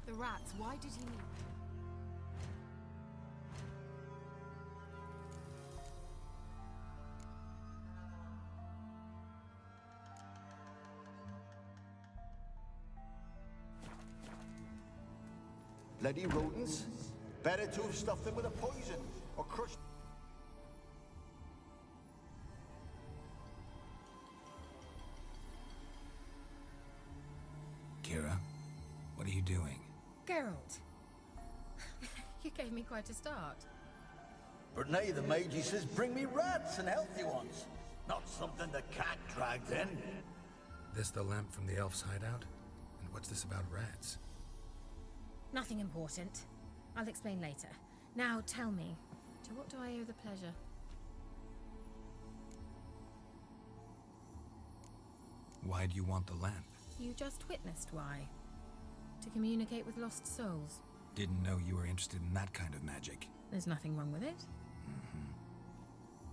The rats, why did he need... Bloody rodents. Better to have stuffed them with a poison, or crushed... Kira, what are you doing? Geralt. You gave me quite a start. But now the mage says bring me rats and healthy ones. Not something the cat dragged in. This the lamp from the elf's hideout? And what's this about rats? Nothing important. I'll explain later. Now tell me, to what do I owe the pleasure? Why do you want the lamp? You just witnessed why. To communicate with lost souls. Didn't know you were interested in that kind of magic. There's nothing wrong with it.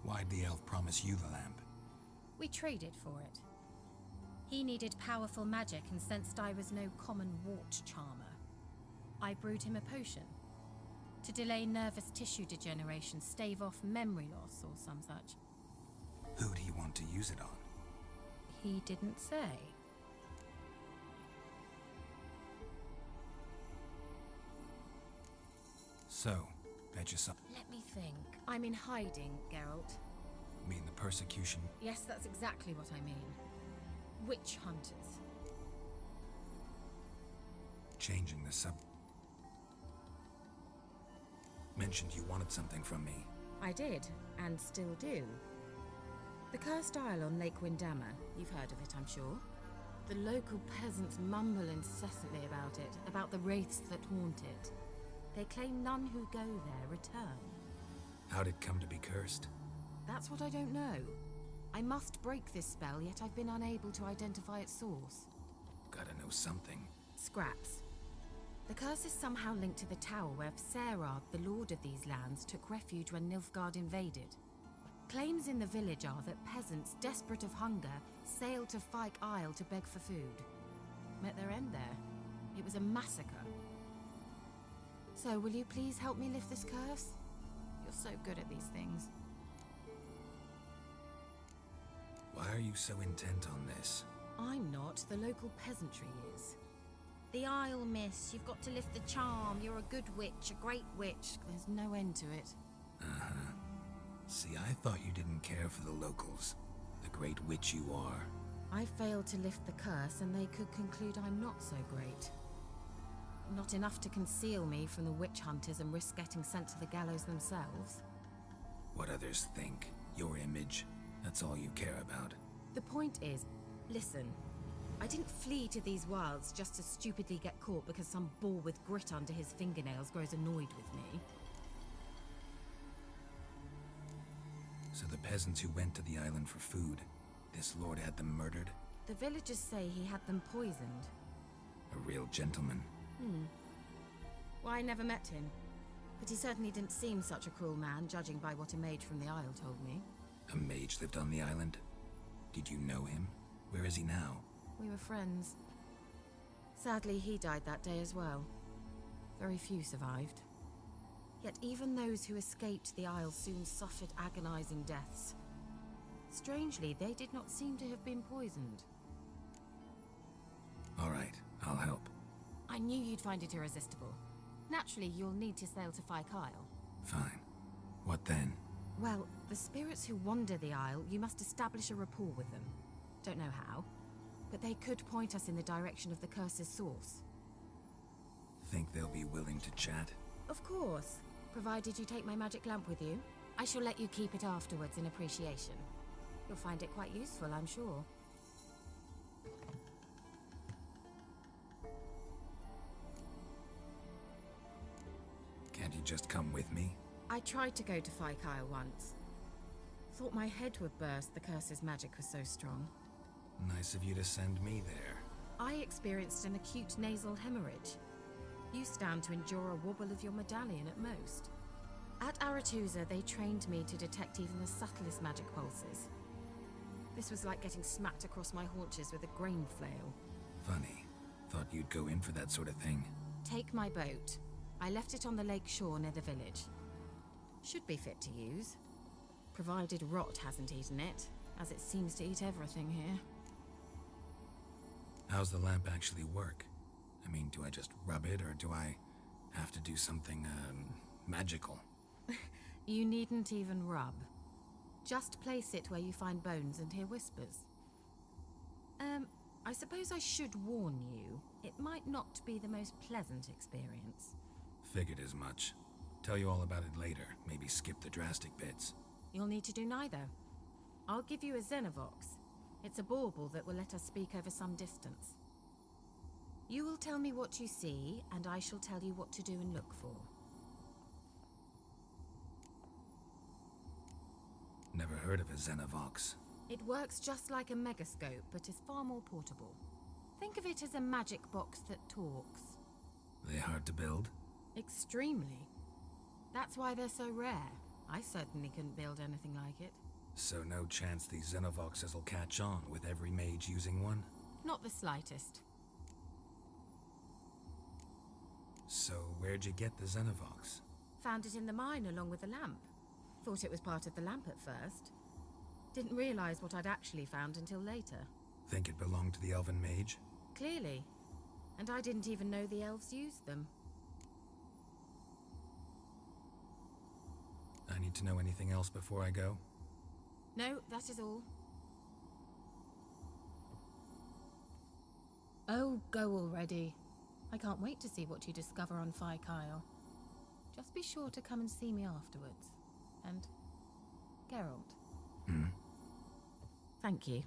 Why'd the elf promise you the lamp? We traded for it. He needed powerful magic and sensed I was no common wart charmer. I brewed him a potion. To delay nervous tissue degeneration, stave off memory loss or some such. Who do you want to use it on? He didn't say. So, bet you something. Let me think. I'm in hiding, Geralt. Mean the persecution? Yes, that's exactly what I mean. Witch hunters. Changing the sub... Mentioned you wanted something from me. I did, and still do. The Cursed Isle on Lake Windammer. You've heard of it, I'm sure. The local peasants mumble incessantly about it, about the wraiths that haunt it. They claim none who go there return. How'd it come to be cursed? That's what I don't know. I must break this spell, yet I've been unable to identify its source. Gotta know something. Scraps. The curse is somehow linked to the tower where Serad, the lord of these lands, took refuge when Nilfgaard invaded. Claims in the village are that peasants, desperate of hunger, sailed to Fyke Isle to beg for food. Met their end there. It was a massacre. So, will you please help me lift this curse? You're so good at these things. Why are you so intent on this? I'm not. The local peasantry is. The Isle, miss. You've got to lift the charm. You're a good witch, a great witch. There's no end to it. Uh-huh. See, I thought you didn't care for the locals. The great witch you are. I failed to lift the curse, and they could conclude I'm not so great. Not enough to conceal me from the witch hunters and risk getting sent to the gallows themselves. What others think. Your image. That's all you care about. The point is, listen. I didn't flee to these wilds just to stupidly get caught because some boar with grit under his fingernails grows annoyed with me. So the peasants who went to the island for food, this lord had them murdered? The villagers say he had them poisoned. A real gentleman. Well, I never met him. But he certainly didn't seem such a cruel man, judging by what a mage from the Isle told me. A mage lived on the island? Did you know him? Where is he now? We were friends. Sadly, he died that day as well. Very few survived. Yet even those who escaped the Isle soon suffered agonizing deaths. Strangely, they did not seem to have been poisoned. All right, I'll help. I knew you'd find it irresistible. Naturally, you'll need to sail to Fyke Isle. Fine. What then? Well, the spirits who wander the Isle, you must establish a rapport with them. Don't know how, but they could point us in the direction of the curse's source. Think they'll be willing to chat? Of course, provided you take my magic lamp with you. I shall let you keep it afterwards in appreciation. You'll find it quite useful, I'm sure. Can't you just come with me? I tried to go to Fyke Isle once. Thought my head would burst, the curse's magic was so strong. Nice of you to send me there. I experienced an acute nasal hemorrhage. You stand to endure a wobble of your medallion at most. At Aretusa, they trained me to detect even the subtlest magic pulses. This was like getting smacked across my haunches with a grain flail. Funny. Thought you'd go in for that sort of thing. Take my boat. I left it on the lake shore near the village. Should be fit to use. Provided rot hasn't eaten it, as it seems to eat everything here. How's the lamp actually work? I mean, do I just rub it, or do I have to do something, magical? You needn't even rub. Just place it where you find bones and hear whispers. I suppose I should warn you, it might not be the most pleasant experience. Figured as much. Tell you all about it later, maybe skip the drastic bits. You'll need to do neither. I'll give you a Xenovox. It's a bauble that will let us speak over some distance. You will tell me what you see, and I shall tell you what to do and look for. Never heard of a Xenovox. It works just like a megascope, but is far more portable. Think of it as a magic box that talks. They hard to build? Extremely. That's why they're so rare. I certainly couldn't build anything like it. So no chance these Xenovoxes will catch on with every mage using one? Not the slightest. So where'd you get the Xenovox? Found it in the mine along with the lamp. Thought it was part of the lamp at first. Didn't realize what I'd actually found until later. Think it belonged to the elven mage? Clearly. And I didn't even know the elves used them. I need to know anything else before I go? No, that is all. Oh, go already. I can't wait to see what you discover on Phi Kyle. Just be sure to come and see me afterwards. And Geralt. Thank you.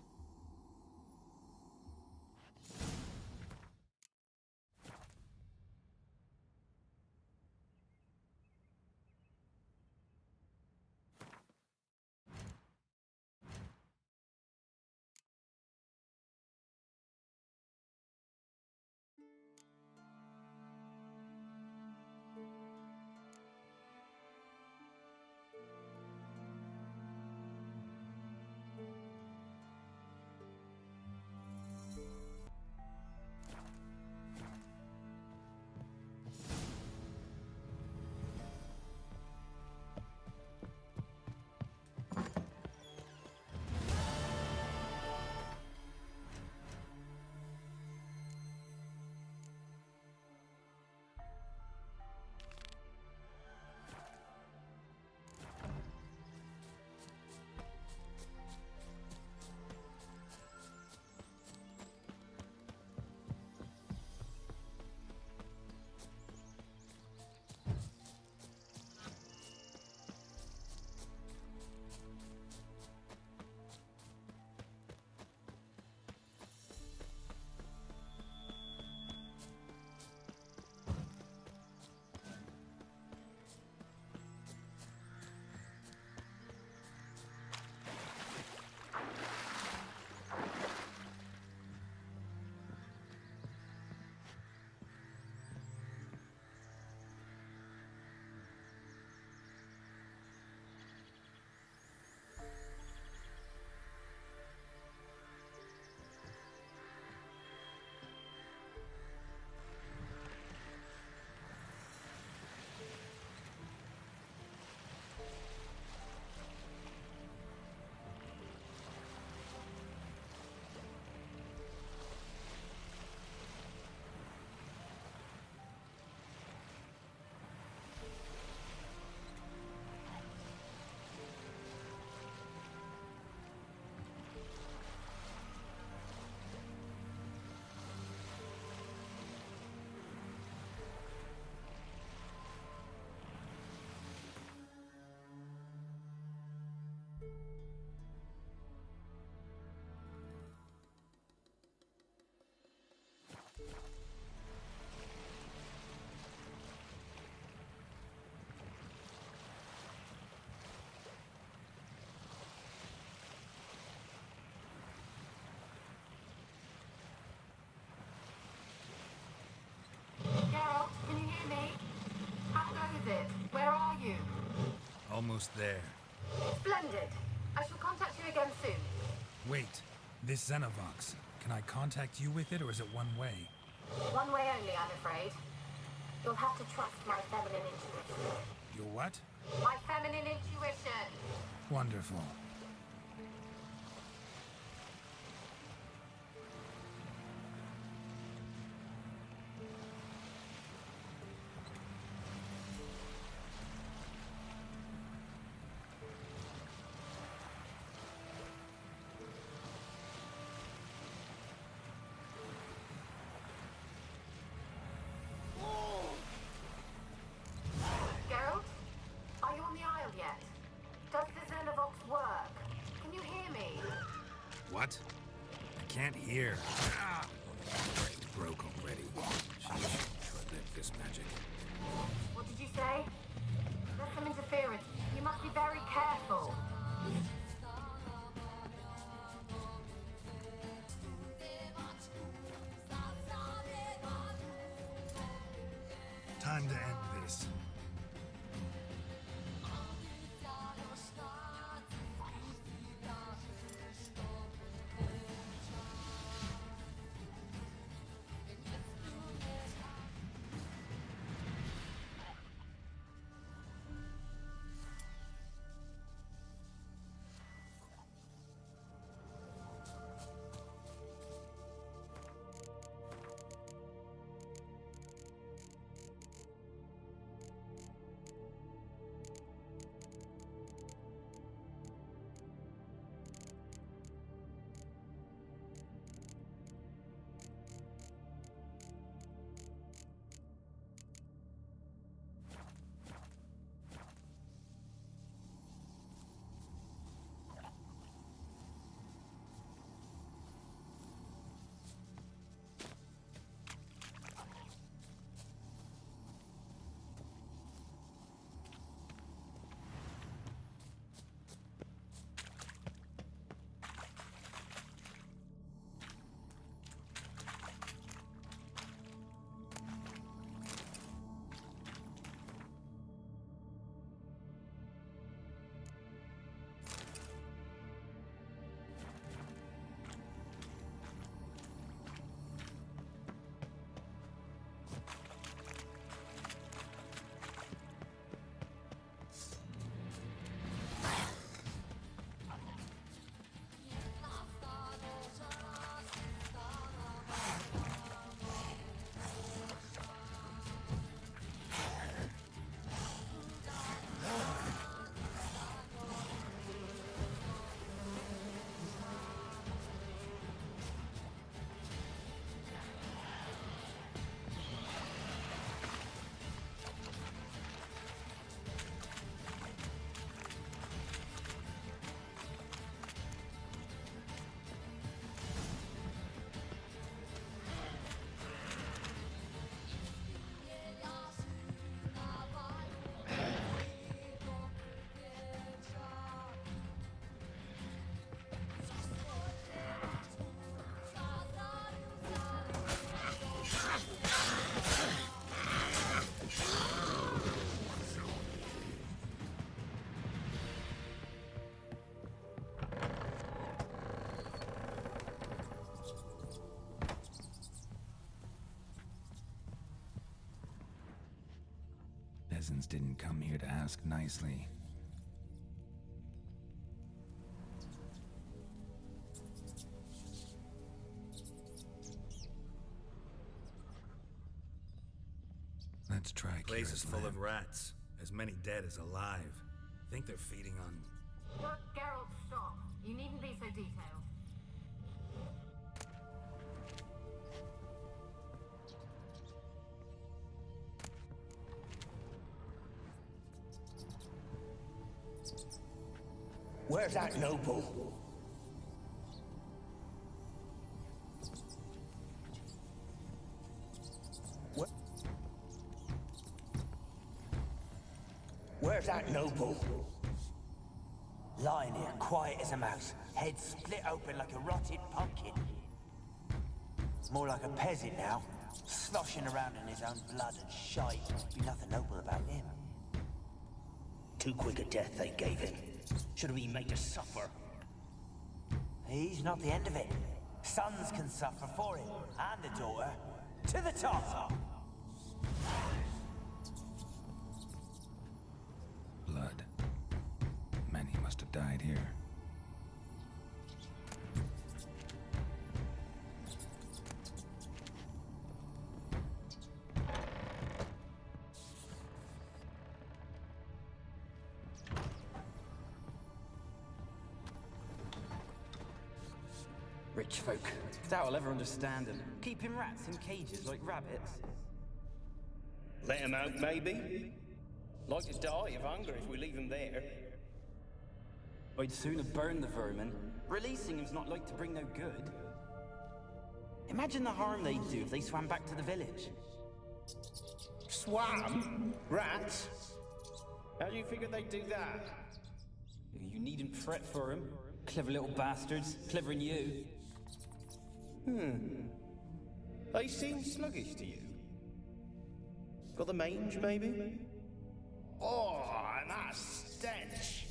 almost there. Splendid. I shall contact you again soon. Wait, this Xenovox. Can I contact you with it, or is it one way? One way only, I'm afraid. You'll have to trust my feminine intuition. Your what? My feminine intuition! Wonderful. Geralt? Are you on the Isle yet? Does the Xenovox work? Can you hear me? What? I can't hear. Ah! It broke already. Short-lived this magic. What did you say? There's some interference. You must be very careful. Time to end this. Peasants didn't come here to ask nicely. Let's try The place is Kira's full lab. of rats. As many dead as alive. Think they're feeding on... Look, Geralt, stop. You needn't be so detailed. Where's that noble? Where's that noble? Lying here, quiet as a mouse, head split open like a rotted pumpkin. More like a peasant now, sloshing around in his own blood and shite. Be nothing noble about him. Too quick a death they gave him. Should have been made to suffer. He's not the end of it. Sons can suffer for him, and a daughter. To the top! Blood. Many must have died here. Rich folk. Doubt I'll ever understand them. Keeping rats in cages like rabbits. Let him out, maybe? Like to die of hunger if we leave him there. I'd sooner burn the vermin. Releasing him's not like to bring no good. Imagine the harm they'd do if they swam back to the village. Swam? Rats? How do you figure they'd do that? You needn't fret for 'em. Clever little bastards. Clever than you. They seem sluggish to you. Got the mange, maybe? Oh, and that stench!